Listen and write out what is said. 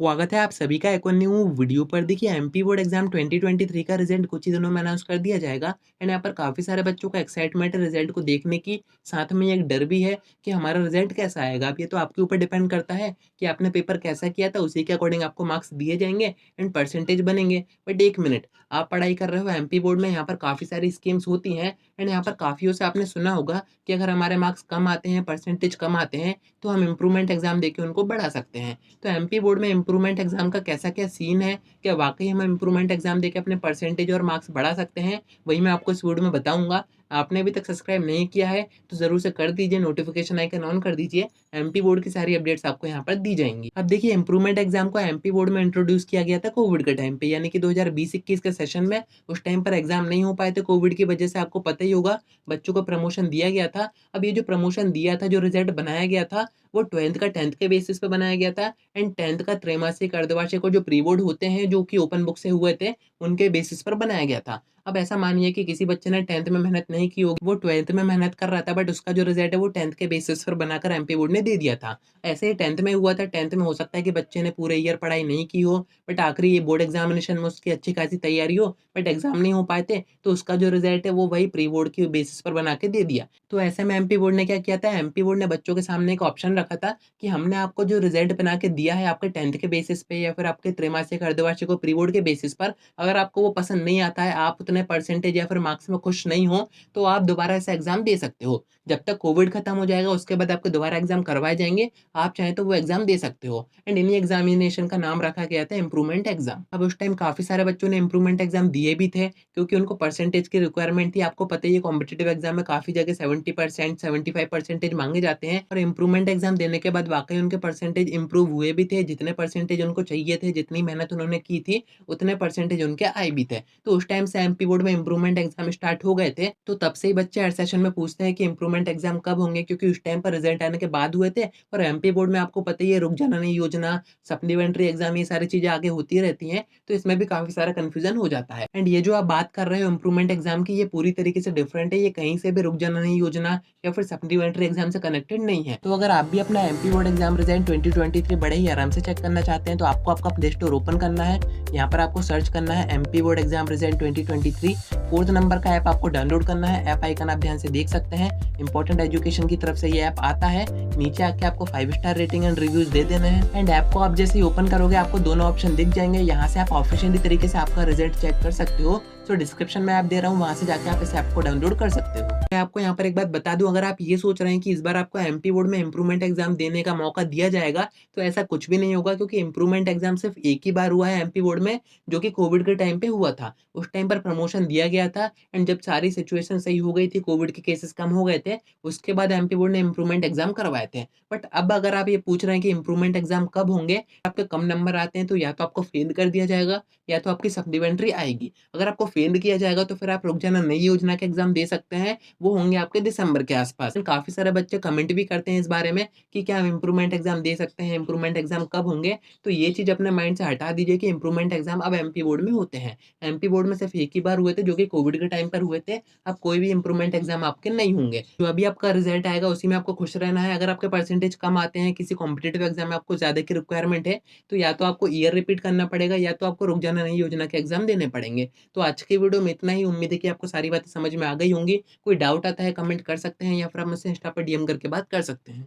स्वागत है आप सभी का एक और न्यू वीडियो पर। देखिए एमपी बोर्ड एग्जाम 2023 का रिजल्ट कुछ ही दिनों में अनाउंस कर दिया जाएगा एंड यहाँ पर काफ़ी सारे बच्चों का एक्साइटमेंट है रिजल्ट को देखने की। साथ में एक डर भी है कि हमारा रिजल्ट कैसा आएगा। अब ये तो आपके ऊपर डिपेंड करता है कि आपने पेपर कैसा किया था, उसी के अकॉर्डिंग आपको मार्क्स दिए जाएंगे एंड परसेंटेज बनेंगे। बट एक मिनट, आप पढ़ाई कर रहे हो एमपी बोर्ड में, यहाँ पर काफ़ी सारी स्कीम्स होती हैं एंड यहाँ पर काफ़ियों से आपने सुना होगा कि अगर हमारे मार्क्स कम आते हैं, परसेंटेज कम आते हैं, तो हम इम्प्रूवमेंट एग्जाम देके उनको बढ़ा सकते हैं। तो एमपी बोर्ड में इम्प्रूवमेंट एग्जाम का कैसा क्या सीन है, क्या वाकई हम इम्प्रूवमेंट एग्जाम देके अपने परसेंटेज और मार्क्स बढ़ा सकते हैं, वही मैं आपको इस वीडियो में बताऊंगा। आपने अभी तक सब्सक्राइब नहीं किया है तो जरूर से कर दीजिए, नोटिफिकेशन आइकन ऑन कर दीजिए। एमपी बोर्ड की सारी अपडेट्स आपको यहाँ पर दी जाएंगी। अब देखिए इम्प्रूवमेंट एग्जाम को एमपी बोर्ड में इंट्रोड्यूस किया गया था कोविड के टाइम पे, यानी कि 2020-21 के सेशन में। उस टाइम पर एग्जाम नहीं हो पाए थे कोविड की वजह से, आपको पता ही होगा। बच्चों को प्रमोशन दिया गया था। अब ये जो प्रमोशन दिया था, जो रिजल्ट बनाया गया था, वो 12th का 10th के बेसिस पे बनाया गया था एंड 10th का त्रैमासिक अर्धवार्षिक और जो प्री बोर्ड होते हैं जो कि ओपन बुक से हुए थे, उनके बेसिस पर बनाया गया था। अब ऐसा मानिए कि किसी बच्चे ने 10th में मेहनत नहीं की होगी, वो 12th में मेहनत कर रहा था, बट उसका जो रिजल्ट है वो 10th के बेसिस पर बनाकर एमपी बोर्ड ने दे दिया था। ऐसे ही 10th में हुआ था। 10th में हो सकता है कि बच्चे ने पूरे ईयर पढ़ाई नहीं की हो, बट आखिरी ये बोर्ड एग्जामिनेशन में उसकी अच्छी खासी तैयारी हो, बट एग्जाम नहीं हो पाए थे, तो उसका जो रिजल्ट है वो वही प्री बोर्ड की बेसिस पर बना के दे दिया। तो ऐसे में एमपी बोर्ड ने क्या किया था, एमपी बोर्ड ने बच्चों के सामने एक ऑप्शन रखा था कि हमने आपको जो रिजल्ट बना के दिया है आपके 10th के बेसिस पे या फिर आपके त्रैमासिक अर्धवार्षिक और प्री बोर्ड के बेसिस पर, अगर आपको वो पसंद नहीं आता है, आप उतने परसेंटेज या फिर मार्क्स में खुश नहीं हो, तो आप दोबारा ऐसा एग्जाम दे सकते हो। जब तक कोविड खत्म हो जाएगा उसके बाद आपको दोबारा एग्जाम करवाए जाएंगे, आप चाहें तो वो एग्जाम दे सकते हो। एंड इन्हीं एग्जामिनेशन का नाम रखा गया था इम्प्रूवमेंट एग्जाम। अब उस टाइम काफी सारे बच्चों ने इम्प्रूवमेंट एग्जाम दिए भी थे क्योंकि उनको परसेंटेज की रिक्वायरमेंट थी। आपको पता ही है कॉम्पिटेटिव एग्जाम में काफी जगह 70%, 75% मांगे जाते हैं, और इम्प्रूवमेंट एग्जाम देने के बाद वाकई उनके परसेंटेज इंप्रूव हुए भी थे। जितने परसेंटेज उनको चाहिए थे, जितनी मेहनत उन्होंने की थी, उतने परसेंटेज उनके आए भी थे। तो उस टाइम से एमपी बोर्ड में इम्प्रूवमेंट एग्जाम स्टार्ट हो गए थे। तो तब से ही बच्चे हर सेशन में पूछते हैं कि इम्प्रूवमेंट एग्जाम कब होंगे, क्योंकि उस टाइम पर रिजल्ट आने के बाद हुए थे। और एमपी बोर्ड में आपको पता ही है रुक जाना नहीं योजना, सप्लीमेंट्री एग्जाम, ये सारी चीजें आगे होती रहती हैं, तो इसमें भी काफी सारा कंफ्यूजन हो जाता है। एंड ये जो आप बात कर रहे हो इम्प्रूवमेंट एग्जाम की, ये पूरी तरीके से डिफरेंट है। ये कहीं से भी रुक जाना नहीं योजना या फिर सप्लीमेंट्री एग्जाम से कनेक्टेड नहीं है। तो अगर आप भी अपना एमपी बोर्ड एग्जाम रिजल्ट 2023 बड़े ही आराम से चेक करना चाहते हैं, तो आपको आपका प्ले स्टोर ओपन करना है। यहाँ पर आपको सर्च करना है MP board exam result 2023। 4th number का ऐप आपको डाउनलोड करना है। ऐप आइकन आप ध्यान से देख सकते हैं, इंपॉर्टेंट एजुकेशन की तरफ से ये ऐप आता है। नीचे आके आपको 5 स्टार रेटिंग एंड रिव्यूज दे देना है। एंड ऐप को आप जैसे ही ओपन करोगे आपको दोनों ऑप्शन दिख जाएंगे। यहाँ से आप ऑफिशियली तरीके से आपका रिजल्ट चेक कर सकते हो। तो डिस्क्रिप्शन में ऐप दे रहा हूँ, वहां से जाके आप इस ऐप को डाउनलोड कर सकते हो। मैं आपको यहाँ पर एक बात बता दूं, अगर आप ये सोच रहे हैं कि इस बार आपको एमपी बोर्ड में इम्प्रूवमेंट एग्जाम देने का मौका दिया जाएगा, तो ऐसा कुछ भी नहीं होगा, क्योंकि इम्प्रूवमेंट एग्जाम सिर्फ एक ही बार हुआ है एमपी बोर्ड में, जो कि कोविड के टाइम पे हुआ था। उस टाइम पर प्रमोशन दिया गया था एंड जब सारी सिचुएशन सही हो गई थी, कोविड के केसेस कम हो गए थे, उसके बाद एमपी बोर्ड ने इम्प्रूवमेंट एग्जाम करवाए थे। बट अब अगर आप ये पूछ रहे हैं कि इम्प्रूवमेंट एग्जाम कब होंगे, आपके कम नंबर आते हैं तो या तो आपको फेल कर दिया जाएगा या तो आपकी सप्लीमेंट्री आएगी। अगर आपको फेल किया जाएगा तो फिर आप रुक जाना नई योजना के एग्जाम दे सकते हैं, वो होंगे आपके दिसंबर के आसपास। काफी सारे बच्चे कमेंट भी करते हैं इस बारे में कि क्या हम इम्प्रूवमेंट एग्जाम दे सकते हैं, इम्प्रूवमेंट एग्जाम कब होंगे। तो ये चीज अपने माइंड से हटा दीजिए कि इम्प्रूवमेंट एग्जाम अब एमपी बोर्ड में होते हैं। एमपी बोर्ड में सिर्फ एक ही बार हुए थे, जो कि कोविड के टाइम पर हुए थे। अब कोई भी इम्प्रूवमेंट एग्जाम आपके नहीं होंगे। जो अभी आपका रिजल्ट आएगा उसी में आपको खुश रहना है। अगर आपके परसेंटेज कम आते हैं, किसी कॉम्पिटेटिव एग्जाम में आपको ज्यादा की रिक्वायरमेंट है, तो या तो आपको ईयर रिपीट करना पड़ेगा या तो आपको रुक जाना नहीं योजना के एग्जाम देने पड़ेंगे। तो आज की वीडियो में इतना ही। उम्मीद है कि आपको सारी बातें समझ में आ गई होंगी। कोई डाउट आता है कमेंट कर सकते हैं या फिर आप मुझसे इंस्टा पर डीएम करके बात कर सकते हैं।